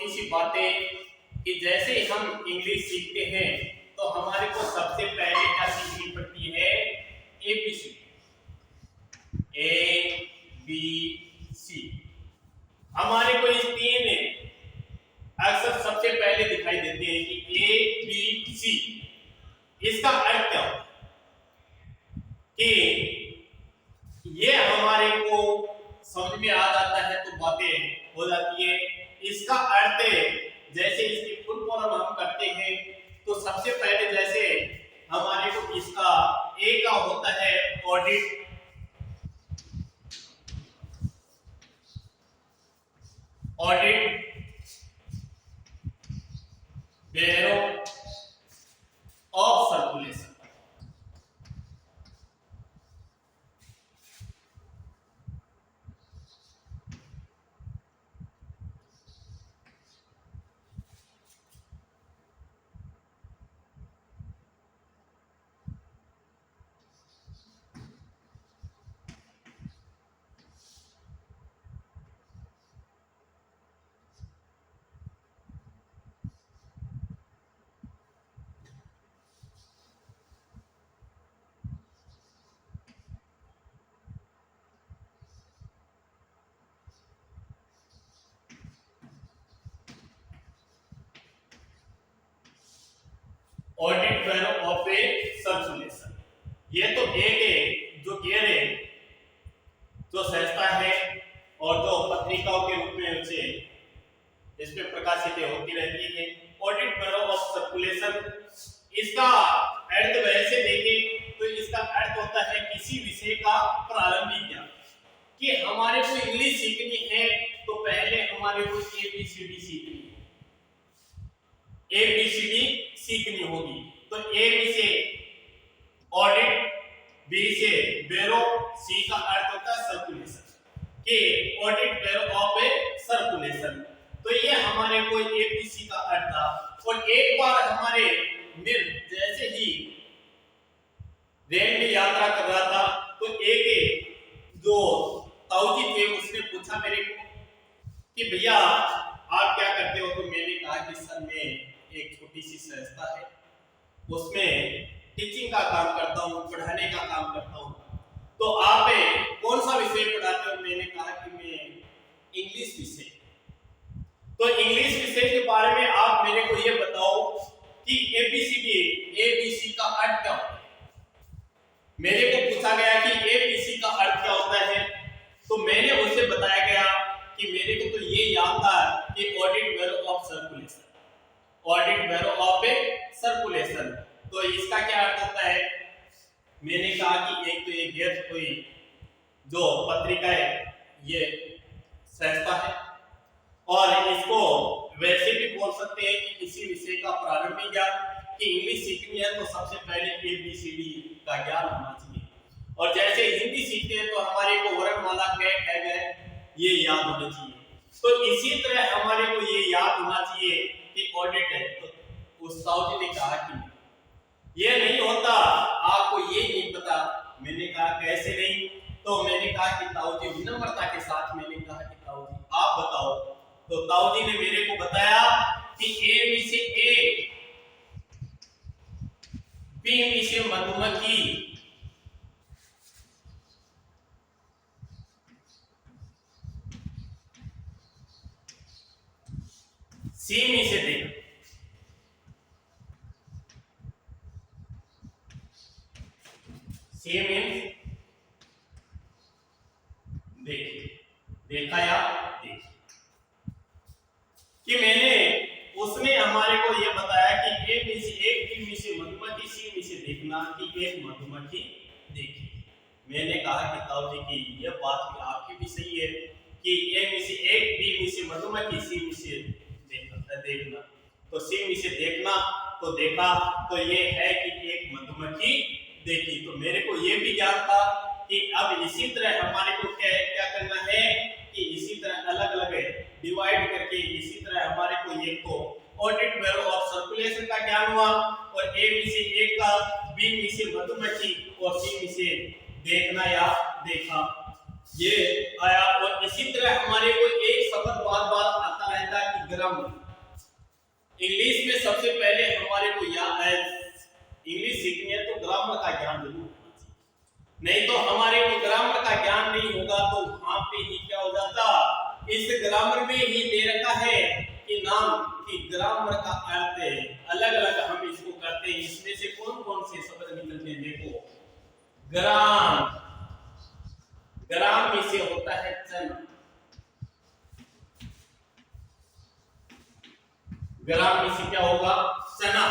छोटी सी बातें कि जैसे हम इंग्लिश सीखते हैं तो हमारे को सबसे पहले क्या सीखनी पड़ती है? एबीसी। ए बी सी हमारे को इस तीन अक्षर सबसे पहले दिखाई देते हैं कि ए बी सी। इसका अर्थ क्या होता है कि ये हमारे को समझ में आ जाता है तो बातें हो जाती है। इसका अर्थ जैसे इसकी फुल फॉर्म हम करते हैं तो सबसे पहले जैसे हमारे को इसका ए का होता है audit, audit bureau of circulation. Audit bureau of A circulation, ये तो एक जो गेयर है जो संस्था है और जो पत्रिकाओं के रूप में उसे इस पे प्रकाशित होती रहती है। ऑडिट ब्यूरो ऑफ सर्कुलेशन, इसका अर्थ वैसे देखें तो इसका अर्थ होता है किसी विषय का प्रारंभिक ज्ञान। कि हमारे को इंग्लिश सीखनी है तो पहले हमारे को एबीसीडी सीखनी है, एबीसीडी सीखनी होगी। तो ए बी से ऑडिट, बी से ब्यूरो, सी का अर्थ होता है सर्कुलेशन के audit bureau of A circulation. तो ये हमारे को एबीसी का अर्थ था। और एक बार हमारे जैसे ही रेल में यात्रा कर रहा था तो एक जो ताऊजी थे उसने पूछा मेरे को कि भैया आप क्या करते हो? तो मैंने कहा कि सर मैं एक छोटी सी संस्था है उसमें टीचिंग का काम करता हूँ, पढ़ाने का काम करता हूँ। तो आप कौन सा विषय पढ़ाते हो? मैंने कहा कि मैं इंग्लिश विषय। तो इंग्लिश विषय के बारे में आप मेरे को ये बताओ कि एबीसीडी, एबीसी का अर्थ क्या होता है? मेरे को पूछा गया कि एबीसी का अर्थ क्या होता है, तो मैंने उसे बताया गया कि मेरे को तो ये याद था कि audit bureau of circulation, audit bureau of circulation. तो इसका क्या अर्थ होता है? मैंने कहा कि एक तो ये गैर कोई जो पत्रिका है ये संस्था है और इसको वैसे भी बोल सकते हैं कि किसी विषय का प्रारंभिक ज्ञान। कि इंग्लिश सीखनी है तो सबसे पहले एबीसीडी का ज्ञान होना चाहिए। और जैसे हिंदी सीखते हैं तो हमारे को वर्णमाला ये याद होना चाहिए। तो इसी तरह हमारे को ये याद होना चाहिए कि ऑडिट है। तो उस्ताद जी ने कहा कि ये नहीं होता, आपको ये नहीं पता। मैंने कहा कैसे नहीं? तो मैंने कहा कि ताऊ जी, विनम्रता के साथ मैंने कहा कि ताऊ जी आप बताओ। तो ताऊ जी ने मेरे को बताया कि ए बी से ए, बी बी से मधुमक्खी, सी में से देख, सी मीन्स देखिए, देखा या देखिए। कि मैंने उसने हमारे को ये बताया कि ए में से एक, बी में से मधुमक्खी, सी में से देखना कि एक मधुमक्खी देखी। मैंने कहा कि ताऊ जी की ये बात भी आपकी भी सही है कि ए में से एक, बी में से मधुमक्खी, सी में से देखना। तो सी में से देखना तो देखा तो ये है कि एक मधुमक्खी देखी। तो मेरे को ये भी ज्ञान था कि अब इसी तरह हमारे को क्या करना है कि इसी तरह अलग अलग डिवाइड करके इसी तरह हमारे को एक तो ऑडिट ब्यूरो ऑफ सर्कुलेशन का ज्ञान हुआ और ए में से एक का, बी में से मधुमक्खी और सी में से देखना या देखा। ये आया। और इसी तरह हमारे को एक शब्द बार बार आता रहता है कि ग्रामर। इंग्लिश में सबसे पहले हमारे को याद है, इंग्लिश सीखनी है तो ग्रामर का ज्ञान जरूर होना चाहिए। नहीं तो हमारे को ग्रामर का ज्ञान नहीं होगा तो वहां पे ही क्या हो जाता, इस ग्रामर में ही दे रखा है कि नाम कि ग्रामर का अर्थ अलग अलग हम इसको करते हैं। इसमें से कौन कौन से शब्द निकलते हैं, देखो ग्राम, ग्राम में से होता है चना, ग्राम में से क्या होगा चना,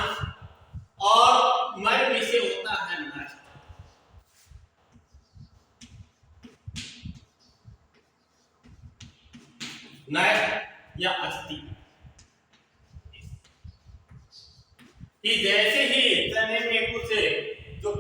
और मर में से होता है नर, नर या अस्थि। कि जैसे ही चने में कुछ जो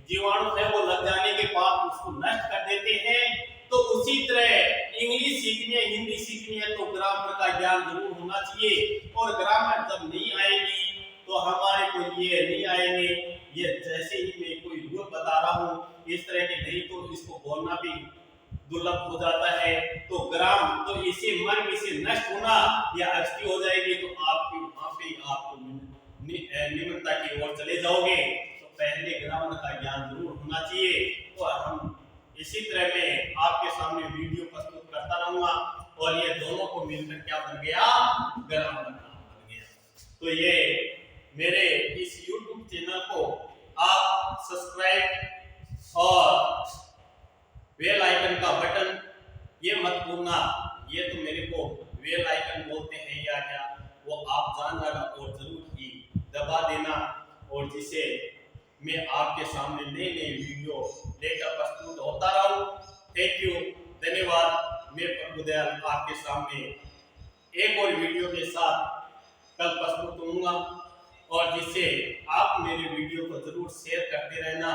जीवाणु है वो लग जाने के बाद उसको नष्ट कर देते हैं, तो उसी तरह इंग्लिश सीखनी है, हिंदी सीखनी है तो ग्रामर का ज्ञान जरूर होना चाहिए। और ग्रामर जब नहीं आएगी तो हमारे को ये नहीं आएंगे, ये जैसे ही मैं कोई रूल बता रहा हूँ इस तरह के, नहीं तो इसको बोलना भी दुर्लभ हो जाता है। तो ग्राम तो इसे मन में से नष्ट होना या अस्थि हो जाएगी तो आपकी वहां पे आपको निम्नता की ओर चले जाओगे। तो पहले ग्रामर का ज्ञान जरूर होना चाहिए। तो हम इसी तरह मैं आपके सामने वीडियो प्रस्तुत करता रहूंगा और ये दोनों को मिलकर क्या बन गया, ग्रामर बन गया। तो ये मेरे इस YouTube चैनल को आप सब्सक्राइब और बेल आइकन का बटन ये मत भूलना, ये तो मेरे को बेल आइकन बोलते हैं या क्या, वो आप जान जाना और जरूर ही दबा देना, और जिसे मैं आपके सामने नए नए वीडियो लेकर प्रस्तुत होता रहूं। थैंक यू, धन्यवाद। मैं प्रभु दयाल आपके सामने एक और वीडियो के साथ कल प्रस्तुत होऊंगा, और जिससे आप मेरे वीडियो को जरूर शेयर करते रहना,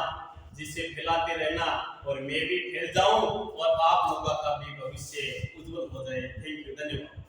जिसे फैलाते रहना और मैं भी फैल जाऊं और आप लोगों का भी भविष्य उज्जवल हो जाए। थैंक यू, धन्यवाद।